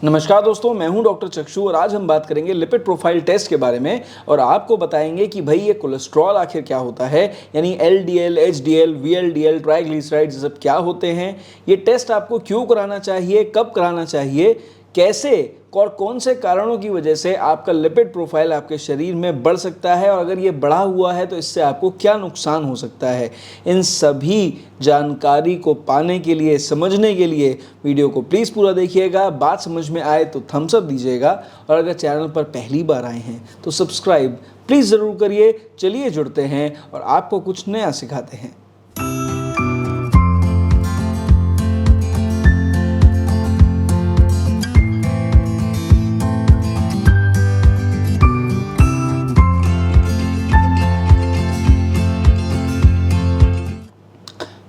नमस्कार दोस्तों, मैं हूं डॉक्टर चक्षु और आज हम बात करेंगे लिपिड प्रोफाइल टेस्ट के बारे में और आपको बताएंगे कि भाई ये कोलेस्ट्रॉल आखिर क्या होता है, यानी एलडीएल, एचडीएल, वीएलडीएल, ट्राइग्लिसराइड्स सब क्या होते हैं, ये टेस्ट आपको क्यों कराना चाहिए, कब कराना चाहिए, कैसे और कौन से कारणों की वजह से आपका लिपिड प्रोफाइल आपके शरीर में बढ़ सकता है और अगर ये बढ़ा हुआ है तो इससे आपको क्या नुकसान हो सकता है। इन सभी जानकारी को पाने के लिए, समझने के लिए वीडियो को प्लीज़ पूरा देखिएगा। बात समझ में आए तो थम्स अप दीजिएगा और अगर चैनल पर पहली बार आए हैं तो सब्सक्राइब प्लीज़ ज़रूर करिए। चलिए जुड़ते हैं और आपको कुछ नया सिखाते हैं।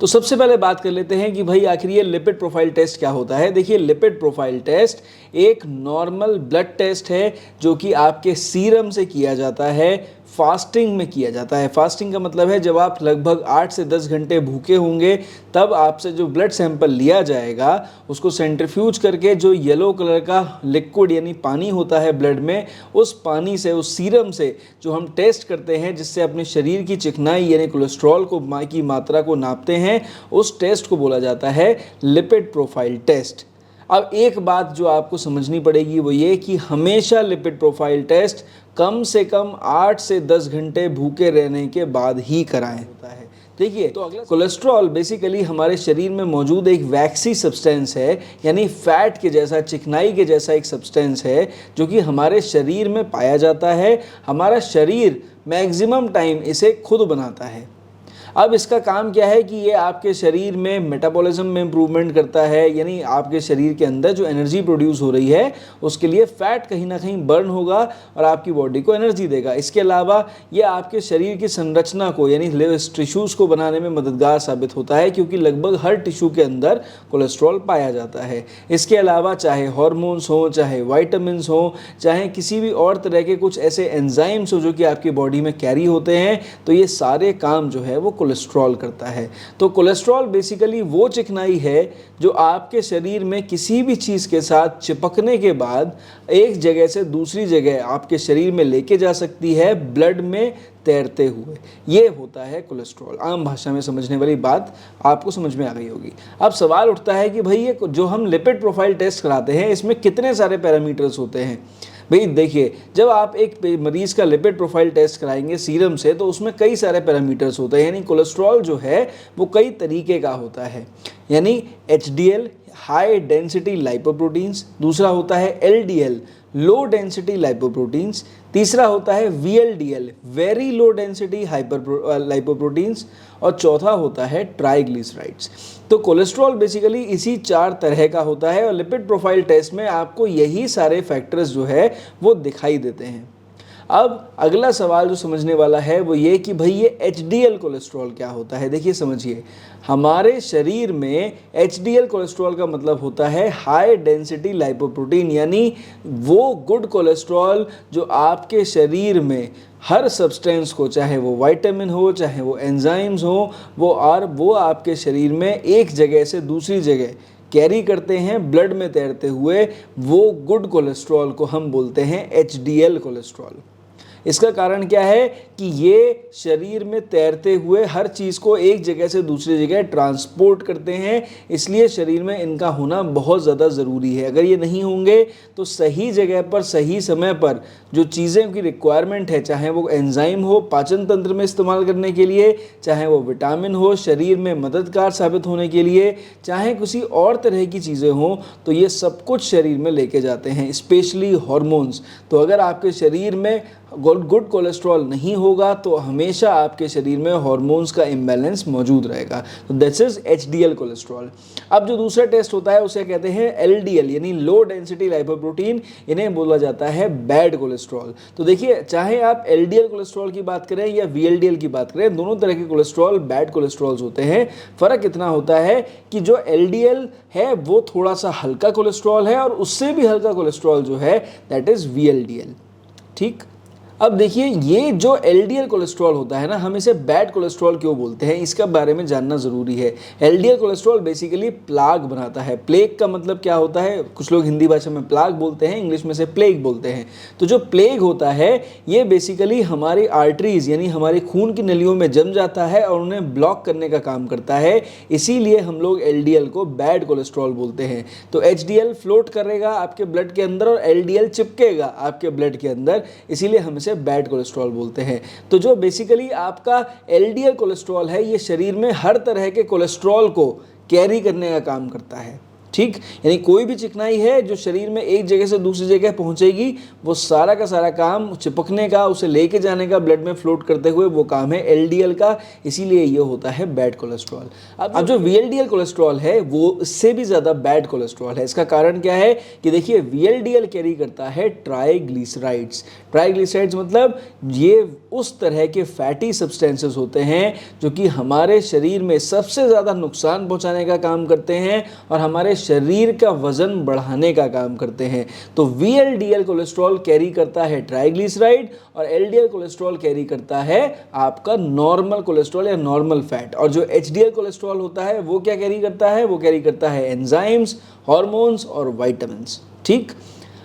तो सबसे पहले बात कर लेते हैं कि भाई आखिर ये लिपिड प्रोफाइल टेस्ट क्या होता है। देखिए, लिपिड प्रोफाइल टेस्ट एक नॉर्मल ब्लड टेस्ट है जो कि आपके सीरम से किया जाता है, फास्टिंग में किया जाता है। फास्टिंग का मतलब है जब आप लगभग 8 से 10 घंटे भूखे होंगे तब आपसे जो ब्लड सैंपल लिया जाएगा उसको सेंट्रीफ्यूज करके जो येलो कलर का लिक्विड यानी पानी होता है ब्लड में, उस पानी से, उस सीरम से जो हम टेस्ट करते हैं जिससे अपने शरीर की चिकनाई यानी कोलेस्ट्रॉल की मात्रा को नापते हैं, उस टेस्ट को बोला जाता है लिपिड प्रोफाइल टेस्ट। अब एक बात जो आपको समझनी पड़ेगी वो ये कि हमेशा लिपिड प्रोफाइल टेस्ट कम से कम 8 से 10 घंटे भूखे रहने के बाद ही कराएं होता है। देखिए, तो अगला कोलेस्ट्रॉल बेसिकली हमारे शरीर में मौजूद एक वैक्सी सब्सटेंस है, यानी फैट के जैसा, चिकनाई के जैसा एक सब्सटेंस है जो कि हमारे शरीर में पाया जाता है। हमारा शरीर मैक्सिमम टाइम इसे खुद बनाता है। अब इसका काम क्या है कि ये आपके शरीर में मेटाबॉलिज्म में इम्प्रूवमेंट करता है, यानी आपके शरीर के अंदर जो एनर्जी प्रोड्यूस हो रही है उसके लिए फैट कहीं ना कहीं बर्न होगा और आपकी बॉडी को एनर्जी देगा। इसके अलावा ये आपके शरीर की संरचना को यानी टिश्यूज़ को बनाने में मददगार साबित होता है क्योंकि लगभग हर टिश्यू के अंदर कोलेस्ट्रॉल पाया जाता है। इसके अलावा चाहे हार्मोन्स हों, चाहे वाइटामिन्स हों, चाहे किसी भी और तरह के कुछ ऐसे एंजाइम्स हो जो कि आपकी बॉडी में कैरी होते हैं, तो ये सारे काम जो है वो कोलेस्ट्रॉल करता है। तो कोलेस्ट्रॉल बेसिकली वो चिकनाई है जो आपके शरीर में किसी भी चीज़ के साथ चिपकने के बाद एक जगह से दूसरी जगह आपके शरीर में लेके जा सकती है ब्लड में तैरते हुए। ये होता है कोलेस्ट्रॉल। आम भाषा में समझने वाली बात आपको समझ में आ गई होगी। अब सवाल उठता है कि भाई ये जो हम लिपिड प्रोफाइल टेस्ट कराते हैं इसमें कितने सारे पैरामीटर्स होते हैं। भाई देखिए, जब आप एक मरीज़ का लिपिड प्रोफाइल टेस्ट कराएंगे सीरम से तो उसमें कई सारे पैरामीटर्स होते हैं, यानी कोलेस्ट्रॉल जो है वो कई तरीके का होता है। यानी एचडीएल हाई डेंसिटी लाइपोप्रोटीन्स, दूसरा होता है एलडीएल लो डेंसिटी लाइपोप्रोटीन्स, तीसरा होता है VLDL very low density lipoproteins और चौथा होता है ट्राइग्लिसराइड्स। तो कोलेस्ट्रॉल बेसिकली इसी 4 तरह का होता है और लिपिड प्रोफाइल टेस्ट में आपको यही सारे फैक्टर्स जो है वो दिखाई देते हैं। अब अगला सवाल जो समझने वाला है वो ये कि भाई ये एचडीएल कोलेस्ट्रॉल क्या होता है। देखिए, समझिए, हमारे शरीर में एचडीएल कोलेस्ट्रॉल का मतलब होता है हाई डेंसिटी लाइपोप्रोटीन, यानी वो गुड कोलेस्ट्रॉल जो आपके शरीर में हर सब्सटेंस को, चाहे वो विटामिन हो, चाहे वो एंजाइम्स हो, वो आपके शरीर में एक जगह से दूसरी जगह कैरी करते हैं ब्लड में तैरते हुए, वो गुड कोलेस्ट्रॉल को हम बोलते हैं एचडीएल कोलेस्ट्रॉल। इसका कारण क्या है कि ये शरीर में तैरते हुए हर चीज़ को एक जगह से दूसरी जगह ट्रांसपोर्ट करते हैं, इसलिए शरीर में इनका होना बहुत ज़्यादा ज़रूरी है। अगर ये नहीं होंगे तो सही जगह पर सही समय पर जो चीज़ें की रिक्वायरमेंट है, चाहे वो एंजाइम हो पाचन तंत्र में इस्तेमाल करने के लिए, चाहे वो विटामिन हो शरीर में मददगार साबित होने के लिए, चाहे किसी और तरह की चीज़ें हों, तो ये सब कुछ शरीर में लेके जाते हैं, स्पेशली हार्मोन्स। तो अगर आपके शरीर में गुड कोलेस्ट्रॉल नहीं होगा तो हमेशा आपके शरीर में हार्मोन्स का इम्बैलेंस मौजूद रहेगा। तो दिस इज एचडीएल कोलेस्ट्रॉल। अब जो दूसरा टेस्ट होता है उसे कहते हैं एलडीएल यानी लो डेंसिटी लाइपोप्रोटीन, इन्हें बोला जाता है बैड कोलेस्ट्रॉल। तो देखिए, चाहे आप एलडीएल कोलेस्ट्रॉल की बात करें या वीएलडीएल की बात करें, दोनों तरह के कोलेस्ट्रॉल बैड कोलेस्ट्रॉल्स होते हैं। फ़र्क इतना होता है कि जो एलडीएल है वो थोड़ा सा हल्का कोलेस्ट्रॉल है और उससे भी हल्का कोलेस्ट्रॉल जो है दैट इज़ वीएलडीएल। ठीक। अब देखिए, ये जो एलडीएल कोलेस्ट्रॉल होता है ना, हम इसे बैड कोलेस्ट्रॉल क्यों बोलते हैं, इसका बारे में जानना ज़रूरी है। एलडीएल कोलेस्ट्रॉल बेसिकली प्लाग बनाता है। प्लेग का मतलब क्या होता है, कुछ लोग हिंदी भाषा में प्लाग बोलते हैं, इंग्लिश में से प्लेग बोलते हैं। तो जो प्लेग होता है ये बेसिकली हमारी आर्टरीज यानी हमारी खून की नलियों में जम जाता है और उन्हें ब्लॉक करने का काम करता है। इसीलिए हम लोग एलडीएल को बैड कोलेस्ट्रॉल बोलते हैं। तो एचडीएल फ्लोट करेगा आपके ब्लड के अंदर और एलडीएल चिपकेगा आपके ब्लड के अंदर, इसीलिए हम इसे बैड कोलेस्ट्रॉल बोलते हैं। तो जो बेसिकली आपका एलडीएल कोलेस्ट्रॉल है, ये शरीर में हर तरह के कोलेस्ट्रॉल को कैरी करने का काम करता है। ठीक, यानी कोई भी चिकनाई है जो शरीर में एक जगह से दूसरी जगह पहुंचेगी, वो सारा का सारा काम चिपकने का, उसे लेके जाने का, ब्लड में फ्लोट करते हुए, वो काम है एलडीएल का। इसीलिए ये होता है बैड कोलेस्ट्रॉल। अब जो वीएलडीएल कोलेस्ट्रॉल है वो इससे भी ज़्यादा बैड कोलेस्ट्रॉल है। इसका कारण क्या है कि देखिए, वीएलडीएल कैरी करता है ट्राइग्लिसराइड्स। ट्राइग्लिसराइड्स मतलब ये उस तरह के फैटी सब्सटेंसेस होते हैं जो कि हमारे शरीर में सबसे ज़्यादा नुकसान पहुंचाने का काम करते हैं और हमारे शरीर का वजन बढ़ाने का काम करते हैं। तो वीएलडीएल कोलेस्ट्रॉल कैरी करता है ट्राइग्लिसराइड और एलडीएल कोलेस्ट्रॉल कैरी करता है आपका नॉर्मल कोलेस्ट्रॉल या नॉर्मल फैट। और जो एचडीएल कोलेस्ट्रॉल होता है वो क्या कैरी करता है, वो कैरी करता है एंजाइम्स, हार्मोन्स और विटामिन्स। ठीक,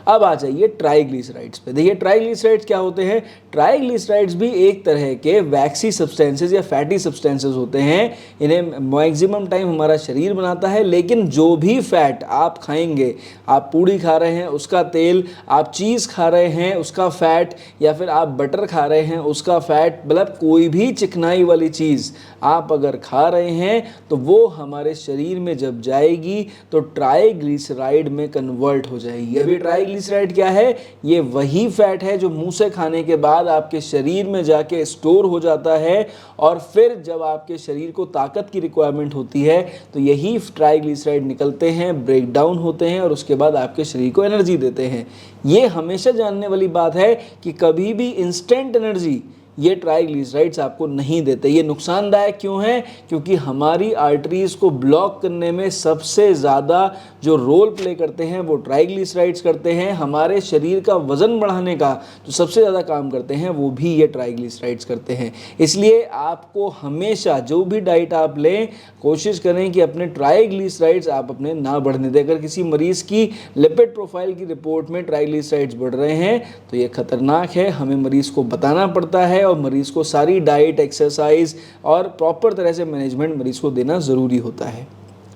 अब आ जाइए ट्राइग्लिसराइड्स पे। देखिए, ट्राइग्लिसराइड्स क्या होते हैं। ट्राइग्लिसराइड्स भी एक तरह के वैक्सी सब्सटेंसेस या फैटी सब्सटेंसेस होते हैं। इन्हें मैक्सिमम टाइम हमारा शरीर बनाता है, लेकिन जो भी फैट आप खाएंगे, आप पूड़ी खा रहे हैं उसका तेल, आप चीज़ खा रहे हैं उसका फैट, या फिर आप बटर खा रहे हैं उसका फैट, मतलब कोई भी चिकनाई वाली चीज़ आप अगर खा रहे हैं तो वो हमारे शरीर में जब जाएगी तो ट्राइग्लिसराइड में कन्वर्ट हो जाएगी। अभी ट्राइग्लिसराइड क्या है, ये वही फैट है जो मुंह से खाने के बाद आपके शरीर में जाके स्टोर हो जाता है और फिर जब आपके शरीर को ताकत की रिक्वायरमेंट होती है तो यही ट्राइग्लिसराइड निकलते हैं, ब्रेक डाउन होते हैं और उसके बाद आपके शरीर को एनर्जी देते हैं। ये हमेशा जानने वाली बात है कि कभी भी इंस्टेंट एनर्जी ये ट्राइग्लिसराइड्स आपको नहीं देते। ये नुकसानदायक क्यों है, क्योंकि हमारी आर्टरीज को ब्लॉक करने में सबसे ज़्यादा जो रोल प्ले करते हैं वो ट्राइग्लिसराइड्स करते हैं। हमारे शरीर का वज़न बढ़ाने का जो सबसे ज़्यादा काम करते हैं वो भी ये ट्राइग्लिसराइड्स करते हैं। इसलिए आपको हमेशा जो भी डाइट आप लें, कोशिश करें कि अपने ट्राइग्लिसराइड्स आप अपने ना बढ़ने दें। अगर किसी मरीज़ की लिपिड प्रोफाइल की रिपोर्ट में ट्राइग्लिसराइड्स बढ़ रहे हैं तो ये खतरनाक है, हमें मरीज़ को बताना पड़ता है और मरीज़ को सारी डाइट, एक्सरसाइज और प्रॉपर तरह से मैनेजमेंट मरीज़ को देना ज़रूरी होता है।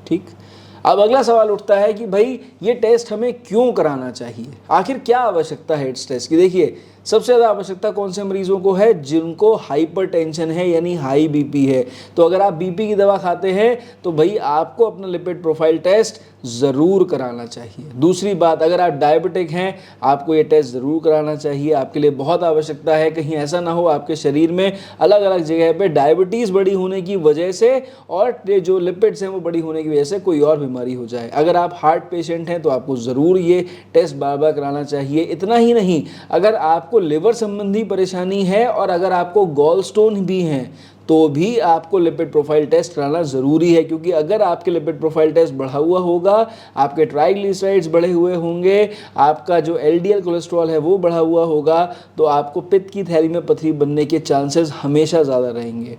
ठीक, अब अगला सवाल उठता है कि भाई ये टेस्ट हमें क्यों कराना चाहिए, आखिर क्या आवश्यकता है इस टेस्ट की। देखिए, सबसे ज़्यादा आवश्यकता कौन से मरीजों को है, जिनको हाइपरटेंशन है यानी हाई बीपी है। तो अगर आप बीपी की दवा खाते हैं तो भाई आपको अपना लिपिड प्रोफाइल टेस्ट ज़रूर कराना चाहिए। दूसरी बात, अगर आप डायबिटिक हैं आपको ये टेस्ट ज़रूर कराना चाहिए, आपके लिए बहुत आवश्यकता है। कहीं ऐसा ना हो आपके शरीर में अलग अलग जगह पे डायबिटीज़ बड़ी होने की वजह से और जो लिपिड्स हैं वो बड़ी होने की वजह से कोई और बीमारी हो जाए। अगर आप हार्ट पेशेंट हैं तो आपको ज़रूर ये टेस्ट बार बार कराना चाहिए। इतना ही नहीं, अगर आपको लिवर संबंधी परेशानी है और अगर आपको गॉल स्टोन भी हैं तो भी आपको लिपिड प्रोफाइल टेस्ट कराना ज़रूरी है, क्योंकि अगर आपके लिपिड प्रोफाइल टेस्ट बढ़ा हुआ होगा, आपके ट्राइग्लिसराइड्स बढ़े हुए होंगे, आपका जो एलडीएल कोलेस्ट्रॉल है वो बढ़ा हुआ होगा, तो आपको पित्त की थैली में पथरी बनने के चांसेस हमेशा ज़्यादा रहेंगे।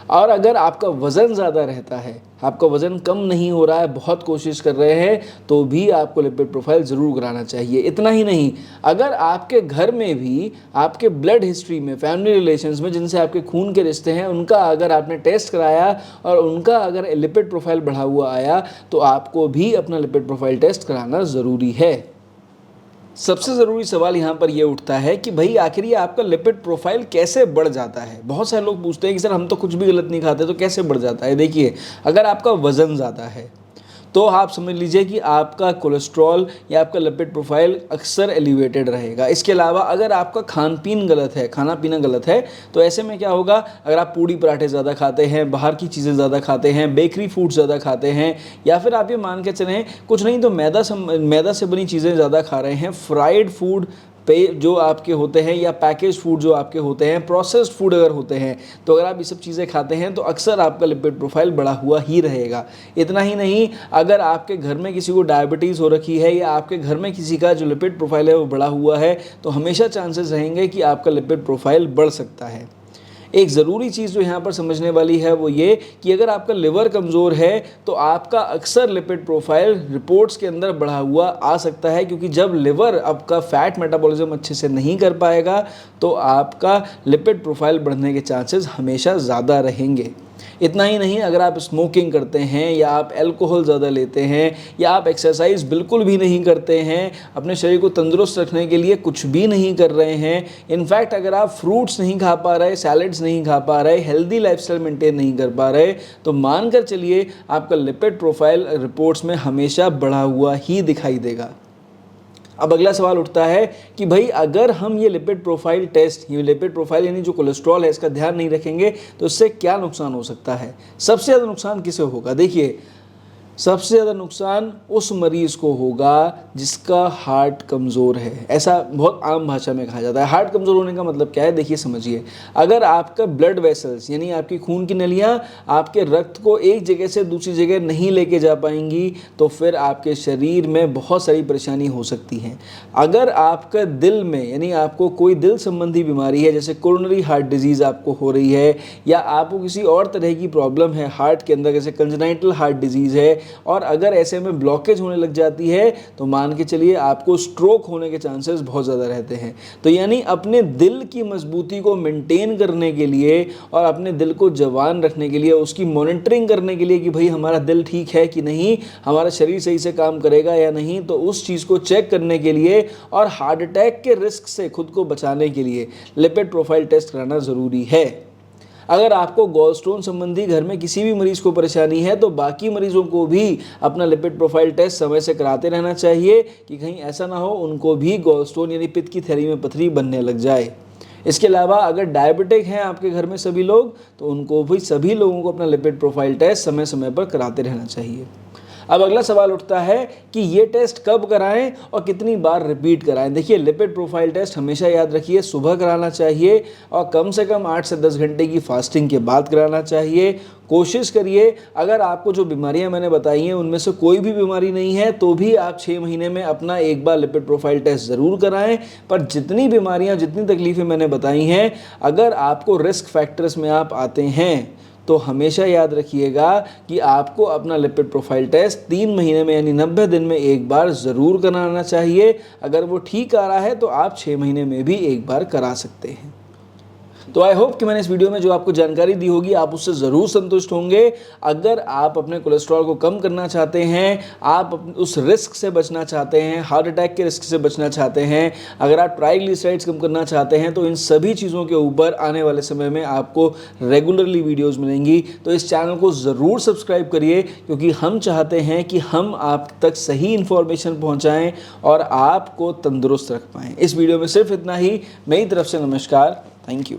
और अगर आपका वज़न ज़्यादा रहता है, आपका वज़न कम नहीं हो रहा है, बहुत कोशिश कर रहे हैं, तो भी आपको लिपिड प्रोफाइल ज़रूर कराना चाहिए। इतना ही नहीं, अगर आपके घर में भी आपके ब्लड हिस्ट्री में, फैमिली रिलेशंस में जिनसे आपके खून के रिश्ते हैं, उनका अगर आपने टेस्ट कराया और उनका अगर लिपिड प्रोफाइल बढ़ा हुआ आया तो आपको भी अपना लिपिड प्रोफाइल टेस्ट कराना ज़रूरी है। सबसे ज़रूरी सवाल यहाँ पर यह उठता है कि भाई आखिर ये आपका लिपिड प्रोफाइल कैसे बढ़ जाता है। बहुत सारे लोग पूछते हैं कि सर हम तो कुछ भी गलत नहीं खाते तो कैसे बढ़ जाता है। देखिए, अगर आपका वज़न ज़्यादा है तो आप समझ लीजिए कि आपका कोलेस्ट्रॉल या आपका लिपिड प्रोफाइल अक्सर एलिवेटेड रहेगा। इसके अलावा अगर आपका खान पीन गलत है, खाना पीना गलत है, तो ऐसे में क्या होगा, अगर आप पूड़ी पराठे ज़्यादा खाते हैं, बाहर की चीज़ें ज़्यादा खाते हैं, बेकरी फूड ज़्यादा खाते हैं, या फिर आप ये मान के चलें कुछ नहीं तो मैदा से बनी चीज़ें ज़्यादा खा रहे हैं, फ्राइड फूड जो आपके होते हैं या पैकेज फूड जो आपके होते हैं, प्रोसेस्ड फूड अगर होते हैं, तो अगर आप ये सब चीज़ें खाते हैं तो अक्सर आपका लिपिड प्रोफाइल बढ़ा हुआ ही रहेगा। इतना ही नहीं, अगर आपके घर में किसी को डायबिटीज़ हो रखी है या आपके घर में किसी का जो लिपिड प्रोफाइल है वो बढ़ा हुआ है, तो हमेशा चांसेस रहेंगे कि आपका लिपिड प्रोफाइल बढ़ सकता है। एक ज़रूरी चीज़ जो यहाँ पर समझने वाली है वो ये कि अगर आपका लिवर कमज़ोर है तो आपका अक्सर लिपिड प्रोफाइल रिपोर्ट्स के अंदर बढ़ा हुआ आ सकता है, क्योंकि जब लिवर आपका फैट मेटाबॉलिज्म अच्छे से नहीं कर पाएगा तो आपका लिपिड प्रोफाइल बढ़ने के चांसेस हमेशा ज़्यादा रहेंगे। इतना ही नहीं, अगर आप स्मोकिंग करते हैं या आप अल्कोहल ज़्यादा लेते हैं या आप एक्सरसाइज बिल्कुल भी नहीं करते हैं, अपने शरीर को तंदुरुस्त रखने के लिए कुछ भी नहीं कर रहे हैं, इनफैक्ट अगर आप फ्रूट्स नहीं खा पा रहे, सैलड्स नहीं खा पा रहे, हेल्दी लाइफस्टाइल मेंटेन नहीं कर पा रहे, तो मानकर चलिए आपका लिपिड प्रोफाइल रिपोर्ट्स में हमेशा बढ़ा हुआ ही दिखाई देगा। अब अगला सवाल उठता है कि भाई अगर हम ये लिपिड प्रोफाइल टेस्ट, ये लिपिड प्रोफाइल यानी जो कोलेस्ट्रॉल है, इसका ध्यान नहीं रखेंगे तो इससे क्या नुकसान हो सकता है। सबसे ज़्यादा नुकसान किसे होगा? देखिए, सबसे ज़्यादा नुकसान उस मरीज़ को होगा जिसका हार्ट कमज़ोर है। ऐसा बहुत आम भाषा में कहा जाता है। हार्ट कमज़ोर होने का मतलब क्या है? देखिए समझिए, अगर आपका ब्लड वेसल्स यानी आपकी खून की नलियाँ आपके रक्त को एक जगह से दूसरी जगह नहीं लेके जा पाएंगी तो फिर आपके शरीर में बहुत सारी परेशानी हो सकती है। अगर आपका दिल में यानी आपको कोई दिल संबंधी बीमारी है, जैसे कोरोनरी हार्ट डिजीज़ आपको हो रही है या आपको किसी और तरह की प्रॉब्लम है हार्ट के अंदर, जैसे कंजेनाइटल हार्ट डिजीज़ है, और अगर ऐसे में ब्लॉकेज होने लग जाती है तो मान के चलिए आपको स्ट्रोक होने के चांसेस बहुत ज़्यादा रहते हैं। तो यानी अपने दिल की मजबूती को मेंटेन करने के लिए और अपने दिल को जवान रखने के लिए, उसकी मॉनिटरिंग करने के लिए कि भाई हमारा दिल ठीक है कि नहीं, हमारा शरीर सही से काम करेगा या नहीं, तो उस चीज़ को चेक करने के लिए और हार्ट अटैक के रिस्क से खुद को बचाने के लिए लिपिड प्रोफाइल टेस्ट कराना ज़रूरी है। अगर आपको गॉलस्टोन संबंधी घर में किसी भी मरीज़ को परेशानी है तो बाकी मरीज़ों को भी अपना लिपिड प्रोफाइल टेस्ट समय से कराते रहना चाहिए कि कहीं ऐसा ना हो उनको भी गॉलस्टोन यानी पित्त की थैली में पथरी बनने लग जाए। इसके अलावा अगर डायबिटिक हैं आपके घर में सभी लोग, तो उनको भी सभी लोगों को अपना लिपिड प्रोफाइल टेस्ट समय समय पर कराते रहना चाहिए। अब अगला सवाल उठता है कि ये टेस्ट कब कराएं और कितनी बार रिपीट कराएं। देखिए, लिपिड प्रोफाइल टेस्ट हमेशा याद रखिए सुबह कराना चाहिए और कम से कम 8 से 10 घंटे की फास्टिंग के बाद कराना चाहिए। कोशिश करिए, अगर आपको जो बीमारियां मैंने बताई हैं उनमें से कोई भी बीमारी नहीं है तो भी आप 6 महीने में अपना एक बार लिपिड प्रोफाइल टेस्ट ज़रूर कराएं। पर जितनी बीमारियां, जितनी तकलीफ़ें मैंने बताई हैं, अगर आपको रिस्क फैक्टर्स में आप आते हैं तो हमेशा याद रखिएगा कि आपको अपना लिपिड प्रोफाइल टेस्ट 3 महीने में यानी 90 दिन में एक बार ज़रूर कराना चाहिए। अगर वो ठीक आ रहा है तो आप 6 महीने में भी एक बार करा सकते हैं। तो आई होप कि मैंने इस वीडियो में जो आपको जानकारी दी होगी आप उससे ज़रूर संतुष्ट होंगे। अगर आप अपने कोलेस्ट्रॉल को कम करना चाहते हैं, आप उस रिस्क से बचना चाहते हैं, हार्ट अटैक के रिस्क से बचना चाहते हैं, अगर आप ट्राइग्लिसराइड्स कम करना चाहते हैं, तो इन सभी चीज़ों के ऊपर आने वाले समय में आपको रेगुलरली वीडियोज़ मिलेंगी। तो इस चैनल को ज़रूर सब्सक्राइब करिए, क्योंकि हम चाहते हैं कि हम आप तक सही इन्फॉर्मेशन पहुँचाएँ और आपको तंदुरुस्त रख पाएँ। इस वीडियो में सिर्फ इतना ही। मेरी तरफ से नमस्कार। Thank you.